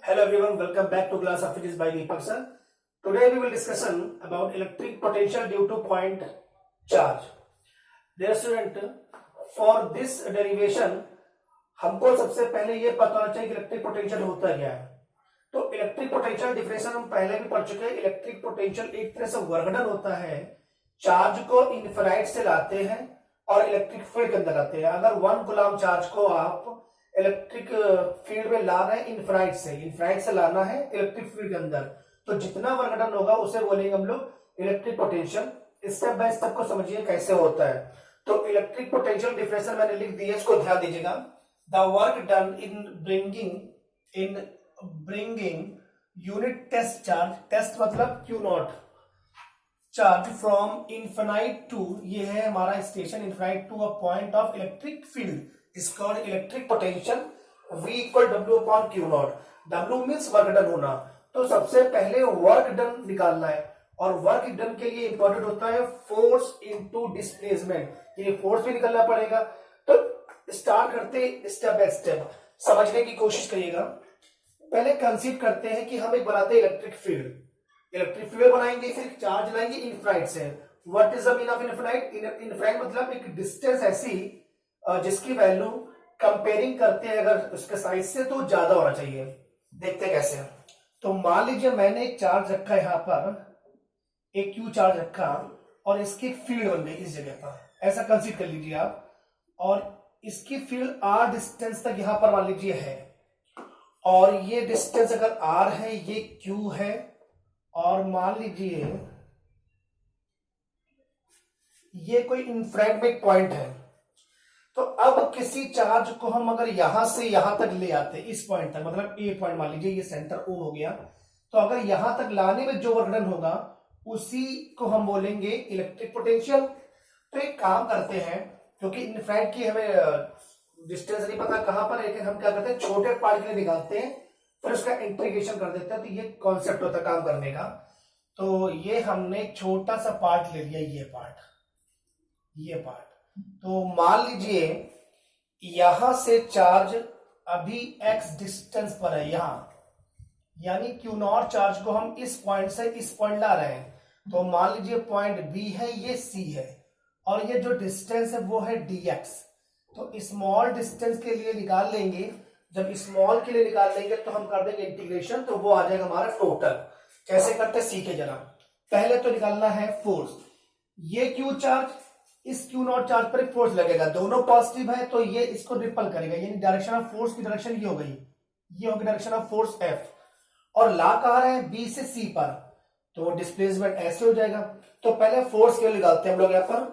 Hello everyone, welcome back to Class of Physics by Deepak sir. Today we will discussion about electric potential due to point charge. Dear student, for this derivation हमको सबसे पहले ये पता होना चाहिए कि electric potential होता क्या है। तो इलेक्ट्रिक पोटेंशियल डिफिनेशन हम पहले भी पढ़ चुके हैं। इलेक्ट्रिक पोटेंशियल एक तरह से वर्क डन होता है, चार्ज को इनफिनिट से लाते हैं और इलेक्ट्रिक फील्ड के अंदर लाते हैं। अगर 1 कूलम चार्ज को आप इलेक्ट्रिक फील्ड में ला रहे हैं इनफिनिट से लाना है इलेक्ट्रिक फील्ड के अंदर, तो जितना वर्क डन होगा उसे बोलेंगे हम लोग electric potential. Step by step को समझिए कैसे होता है। तो इलेक्ट्रिक पोटेंशियल डिफिनेशन मैंने लिख दी है, इसको ध्यान दीजिएगा। The work done in bringing unit test charge, test मतलब q naught charge from infinite to, ये है हमारा station, infinite to a point of electric field is called electric potential V equal W upon Q naught। W means work done होना। तो सबसे पहले work done निकालना है और वर्क डन के लिए इंपॉर्टेंट होता है फोर्स इनटू डिस्प्लेसमेंट। ये फोर्स भी निकालना पड़ेगा। तो स्टार्ट करते स्टेप बाय स्टेप, समझने की कोशिश करिएगा। पहले कंसीव करते हैं कि हम एक बनाते हैं इलेक्ट्रिक फील्ड बनाएंगे, फिर चार्ज लाएंगे इनफिनिट से। What is the mean of infinite? Infinite मतलब एक डिस्टेंस ऐसी जिसकी वैल्यू कंपेयरिंग करते हैं अगर उसके साइज से तो ज्यादा होना चाहिए। देखते हैं कैसे। तो मान लीजिए मैंने एक चार्ज रखा, यहां पर एक क्यू चार्ज रखा और इसकी फील्ड बन गई इस जगह पर, ऐसा कंसीडर कर लीजिए आप। और इसकी फील्ड आर डिस्टेंस तक यहां पर मान लीजिए है, और ये डिस्टेंस अगर आर है, ये क्यू है, और मान लीजिए ये कोई इनफिनिट में एक पॉइंट है। तो अब किसी चार्ज को हम अगर यहां से यहां तक ले आते हैं, इस पॉइंट तक, मतलब ए पॉइंट मान लीजिए ये सेंटर ओ हो गया, तो अगर यहां तक लाने में जो वर्क डन होगा उसी को हम बोलेंगे इलेक्ट्रिक पोटेंशियल। तो एक काम करते हैं, क्योंकि इनफिनिट की हमें डिस्टेंस नहीं पता कहां पर, लेकिन हम क्या करते हैं छोटे पार्ट के लिए निकालते हैं, फिर उसका इंटीग्रेशन कर देते हैं। तो ये कॉन्सेप्ट होता है काम करने का। तो ये हमने एक छोटा सा पार्ट ले लिया, ये पार्ट। तो मान लीजिए यहां से चार्ज अभी x डिस्टेंस पर है यहां, यानी क्यू नॉट चार्ज को हम इस पॉइंट से इस पॉइंट ला रहे हैं। तो मान लीजिए पॉइंट B है, ये C है, और ये जो डिस्टेंस है वो है dx। तो स्मॉल डिस्टेंस के लिए निकाल लेंगे, जब स्मॉल के लिए निकाल लेंगे तो हम कर देंगे इंटीग्रेशन, तो वो आ जाएगा हमारा टोटल। कैसे करते हैं सीखे जरा। पहले तो निकालना है फोर्स। ये क्यू चार्ज, इस क्यू नॉट चार्ज पर एक फोर्स लगेगा, दोनों पॉजिटिव है तो ये इसको रिपल करेगा, यानी डायरेक्शन ऑफ फोर्स की डायरेक्शन ये हो गई, ये होगी डायरेक्शन ऑफ फोर्स F। और ला कहां रहे हैं? B से C पर, तो डिस्प्लेसमेंट ऐसे हो जाएगा। तो पहले फोर्स के लिए निकालते हैं हम लोग यहां पर।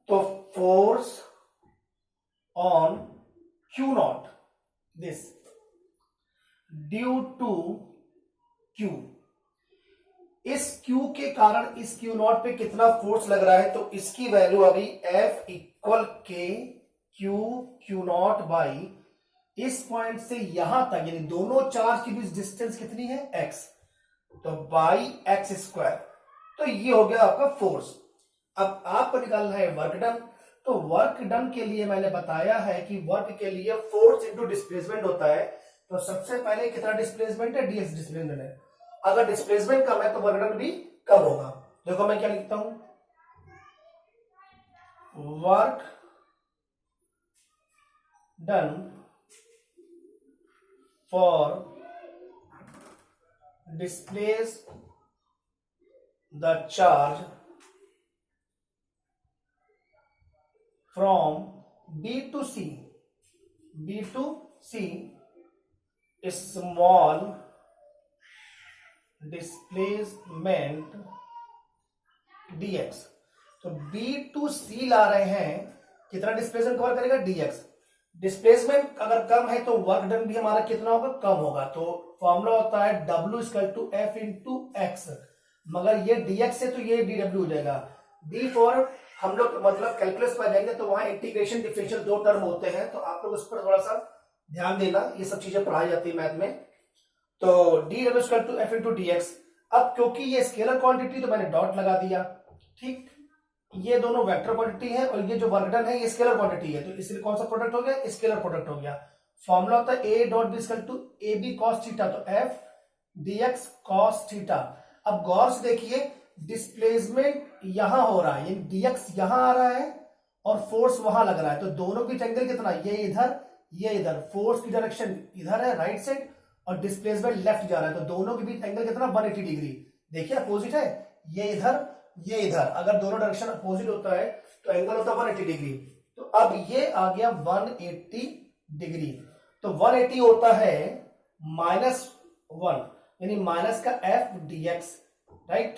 तो force on Q not this due to Q, इस Q के कारण इस Q नॉट पे कितना फोर्स लग रहा है, तो इसकी वैल्यू आ गई F equal K q not by इस पॉइंट से यहां तक, यानी दोनों चार्ज की बीच डिस्टेंस कितनी है x, तो बाई एक्स स्क्वायर। तो ये हो गया आपका फोर्स। अब आपको निकालना है वर्क डन। तो वर्क डन के लिए मैंने बताया है कि वर्क के लिए फोर्स इंटू डिस्प्लेसमेंट होता है। तो सबसे पहले कितना डिस्प्लेसमेंट है? dx डिस्प्लेसमेंट है। अगर डिस्प्लेसमेंट कम है तो वर्क डन भी कम होगा। देखो मैं क्या लिखता हूं, work done for displace the charge from B to C small displacement dx। तो B to C ला रहे हैं, कितना डिस्प्लेसमेंट कवर करेगा? dx। डिस्प्लेसमेंट अगर कम है तो वर्क डन भी हमारा कितना होगा? कम होगा। तो फॉर्मूला होता है W equal to F into x, मगर ये dx से तो ये dw हो जाएगा। D फॉर हम लोग मतलब कैलकुलस पर जाएंगे तो वहां इंटीग्रेशन डिफरेंशियल दो टर्म होते हैं, तो आप लोग उस पर थोड़ा सा ध्यान देना, ये सब चीजें पढ़ाई जाती है मैथ में। तो dw equal to F into dx। अब क्योंकि ये स्केलर क्वांटिटी तो मैंने डॉट लगा दिया, ठीक। ये दोनों वेक्टर क्वांटिटी है और ये जो वर्क डन है ये स्केलर क्वांटिटी है, तो इसलिए कौन सा प्रोडक्ट हो गया? स्केलर प्रोडक्ट हो गया। फॉर्मूला होता है A dot B equal to A B cos theta, तो एफ dx cos थीटा। अब गौर से देखिए डिस्प्लेसमेंट यहां हो रहा है, यानी dx यहां आ रहा है और फोर्स वहां लग रहा है, तो दोनों की एंगल कितना, ये इधर, फोर्स की डायरेक्शन इधर है राइट साइड और डिस्प्लेसमेंट लेफ्ट जा रहा है, तो दोनों के बीच एंगल कितना 180 डिग्री। देखिए अपोजिट है, ये इधर, अगर दोनों डायरेक्शन अपोजिट होता है तो एंगल होता है 180 डिग्री। तो अब ये आ गया 180 डिग्री, तो 180 होता है -1, यानी माइनस का एफ dx, राइट।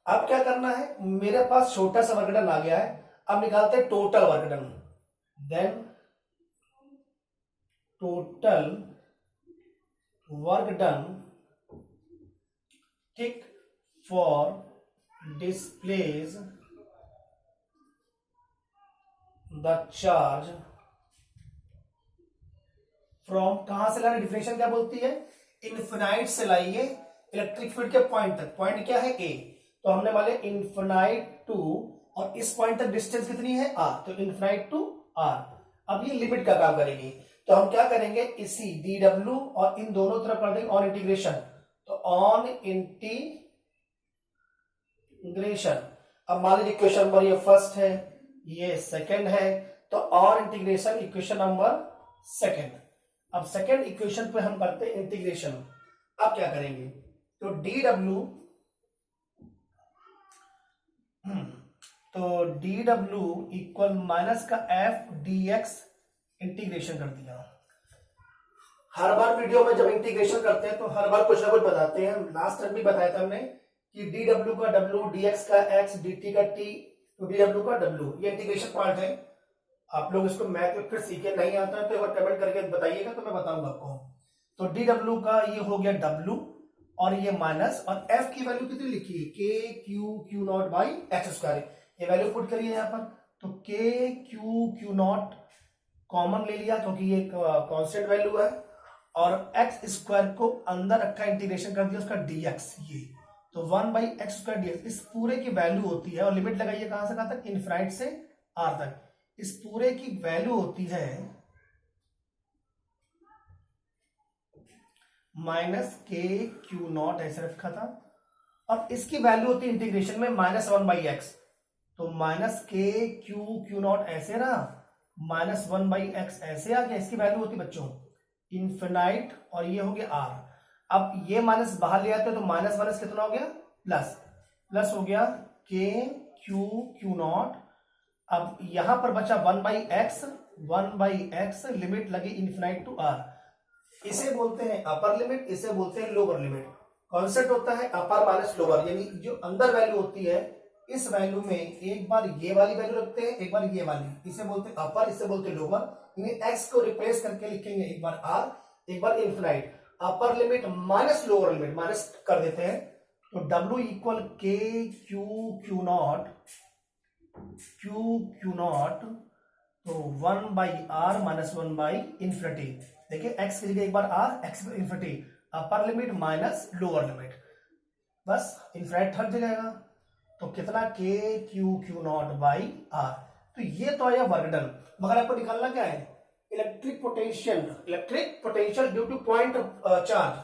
अब क्या करना है, मेरे पास छोटा सा वर्क डन आ गया है, अब निकालते हैं total work done. Then total work done, ठीक, for displace the charge from, कहां से लाना, डिफिनेशन क्या बोलती है, इन्फिनाइट से लाइए इलेक्ट्रिक फील्ड के पॉइंट तक, पॉइंट क्या है ए, तो हमने माने इन्फिनाइट टू, और इस पॉइंट तक डिस्टेंस कितनी है आर, तो इन्फिनाइट टू आर। अब ये लिमिट का काम करेगी, तो हम क्या करेंगे, इसी डी डब्ल्यू और इन दोनों तरफ कर देंगे ऑन इंटीग्रेशन, तो ऑन इंटीग्रेशन। अब मान लीजिए इक्वेशन नंबर ये फर्स्ट है, ये सेकंड है, तो on integration equation number second. अब सेकंड इक्वेशन पे हम करते हैं इंटीग्रेशन। अब क्या करेंगे, तो डी डब्ल्यू, इक्वल माइनस का एफ डी एक्स, इंटीग्रेशन कर दिया। हर बार वीडियो में जब इंटीग्रेशन करते हैं तो हर बार कुछ ना कुछ बताते हैं, लास्ट टाइम भी बताया था हमने कि डी डब्ल्यू का डब्ल्यू, डी एक्स का एक्स, डी टी का टी, तो डी डब्ल्यू का डब्ल्यू, ये इंटीग्रेशन पार्ट है। आप लोग इसको मैथ में फिर सीखे, नहीं आता है तो एक बार कमेंट करके बताइएगा तो मैं बताऊंगा आपको। तो डी डब्ल्यू का ये हो गया डब्ल्यू और ये माइनस, और एफ की वैल्यू कितनी लिखी है, के q not by x square, ये वैल्यू पुट करिए यहाँ पर, तो के क्यू नॉट कॉमन ले लिया क्योंकि ये कांस्टेंट वैल्यू है, और एक्स स्क्वायर को अंदर रखा, इंटीग्रेशन कर दिया उसका डीएक्स, ये तो 1/x स्क्वायर डीएक्स, इस पूरे की वैल्यू होती है, और लिमिट लगाइए कहां से कहां तक, इनफिनाइट से आर तक, इस पूरे की वैल्यू होती है -k(q0), ऐसे रखा था, और इसकी वैल्यू होती है इंटीग्रेशन में -1/x, तो -k(q0) ऐसे रहा, -1/x ऐसे आ गया, इसकी वैल्यू होती बच्चों इनफिनाइट, और ये हो गया r। अब ये माइनस बाहर ले आते हो तो माइनस माइनस कितना हो गया, प्लस हो गया k(q0). अब यहां पर बचा 1/x, लिमिट लगी इनफिनाइट टू r, इसे बोलते हैं अपर लिमिट, इसे बोलते हैं लोअर लिमिट। कॉन्सेप्ट होता है अपर माइनस लोअर, यानी जो अंदर वैल्यू होती है, इस वैल्यू में एक बार ये वाली वैल्यू रखते हैं, एक बार ये वाली, इसे बोलते हैं अपर, इसे बोलते हैं लोअर, यानी एक्स को रिप्लेस करके लिखेंगे एक बार आर, एक बार infinite, upper limit minus lower limit, minus कर देते हैं, तो W equal K q naught, तो 1/r माइनस 1/इन्फिनिटी। देखिए एक्स की जगह एक बार r, x infinity, upper limit minus lower limit, बस इन्फिनिट हट जाएगा, तो कितना k(q0/r). तो ये तो आया वर्क डन, मगर आपको निकालना क्या है, electric potential due to point charge.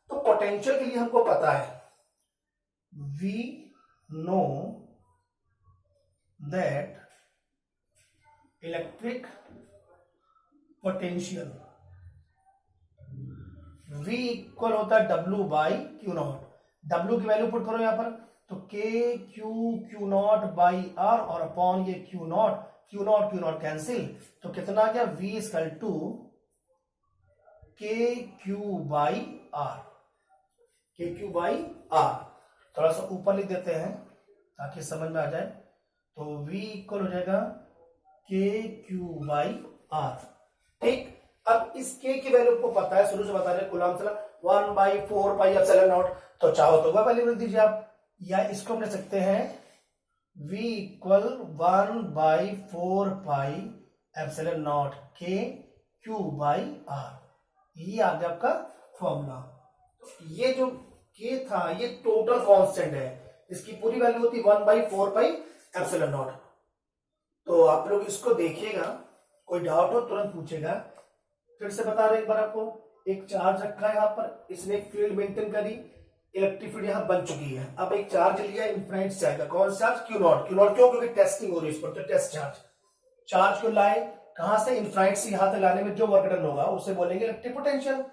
तो पोटेंशियल के लिए हमको पता है, we know that electric potential V equal होता है W/Q0, W की वैल्यू पुट करो यहां पर, तो k(q0/r) और अपॉन ये Q0 कैंसिल, तो कितना आ गया, V इक्वल टू KQ/R। थोड़ा सा ऊपर लिख देते हैं ताकि समझ में आ जाए, तो V इक्वल हो जाएगा KQ/R, ठीक। अब इस k की वैल्यू को पता है, शुरू से बता रहे कूलम्ब ला 1/4πε0, तो चाहो तो वह वैल्यू लिख दीजिए आप, या इसको हम लिख सकते हैं v इक्वल 1/4πε0 KQ/R, ये आ गया आपका फॉर्मूला। ये जो k था ये टोटल कांस्टेंट है, इसकी पूरी वैल्यू होती 1/4πε0। तो आप लोग इसको देखिएगा, कोई डाउट हो तुरंत पूछेगा, फिर से बता रहे एक बार आपको, एक चार्ज रखा है यहाँ पर, इसने एक फील्ड मेंटेन करी, इलेक्ट्रिक फील्ड यहाँ बन चुकी है। अब एक चार्ज लिया इनफाइनाइट से आएगा, कौन सा charge, Q not. Q not क्यों, क्योंकि टेस्टिंग हो रही है इस पर, तो टेस्ट चार्ज। चार्ज को लाए कहां से, इनफाइनाइट से यहां तक लाने में जो वर्क डन होगा उसे बोलेंगे इलेक्ट्रिक पोटेंशियल।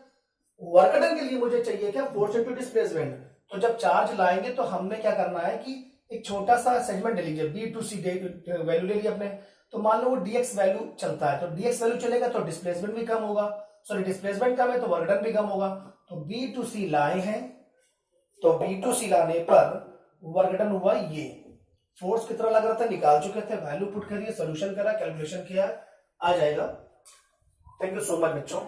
वर्क डन के लिए मुझे चाहिए क्या, फोर्स इनटू डिस्प्लेसमेंट। तो जब चार्ज लाएंगे तो हमने क्या करना है कि एक छोटा सा सेगमेंट ले लीजिए, बी टू सी वैल्यू ले लिया अपने। तो मान लो वो डीएक्स वैल्यू चलता है, तो डीएक्स वैल्यू चलेगा तो डिस्प्लेसमेंट भी कम होगा, सॉरी डिस्प्लेसमेंट कम है तो वर्क डन भी कम होगा। तो बी टू सी लाए हैं, तो बी टू सी लाने पर वर्क डन हुआ ये, फोर्स कितना लग रहा था निकाल चुके थे, वैल्यू पुट करिए, सोल्यूशन करा, कैलकुलेशन किया, आ जाएगा। थैंक यू सो मच बच्चों।